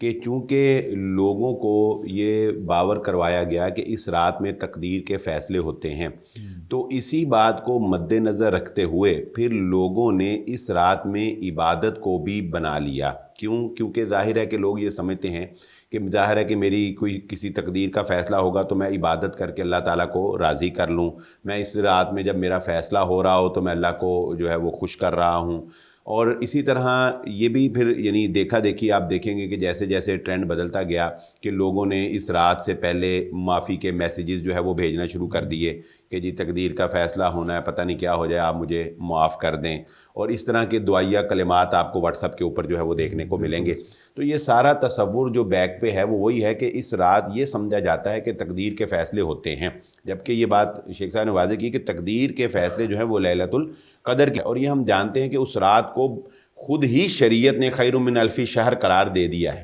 कि चूँकि लोगों को ये बावर करवाया गया कि इस रात में तकदीर के फ़ैसले होते हैं, तो इसी बात को मद्देनज़र रखते हुए फिर लोगों ने इस रात में इबादत को भी बना लिया। क्यों? क्योंकि ज़ाहिर है कि लोग ये समझते हैं कि ज़ाहिर है कि मेरी कोई किसी तकदीर का फ़ैसला होगा तो मैं इबादत करके अल्लाह ताला को राज़ी कर लूँ। मैं इस रात में जब मेरा फ़ैसला हो रहा हो तो मैं अल्लाह को जो है वो खुश कर रहा हूँ। और इसी तरह ये भी फिर यानी देखा-देखी आप देखेंगे कि जैसे-जैसे ट्रेंड बदलता गया कि लोगों ने इस रात से पहले माफ़ी के मैसेजेस जो है वो भेजना शुरू कर दिए कि जी तकदीर का फ़ैसला होना है, पता नहीं क्या हो जाए, आप मुझे माफ़ कर दें। और इस तरह के दुआइया कलिमात आपको व्हाट्सएप के ऊपर जो है वो देखने को बिल्कुल मिलेंगे। तो ये सारा तसव्वुर जो बैक पे है वो वही है कि इस रात ये समझा जाता है कि तकदीर के फ़ैसले होते हैं। जबकि ये बात शेख साहब ने वाज़ेह की कि तकदीर के फ़ैसले जो हैं वो लैलतुल कदर के, और ये हम जानते हैं कि उस रात को खुद ही शरीयत ने खैरुम मिन अल्फ़ी शहर करार दे दिया है।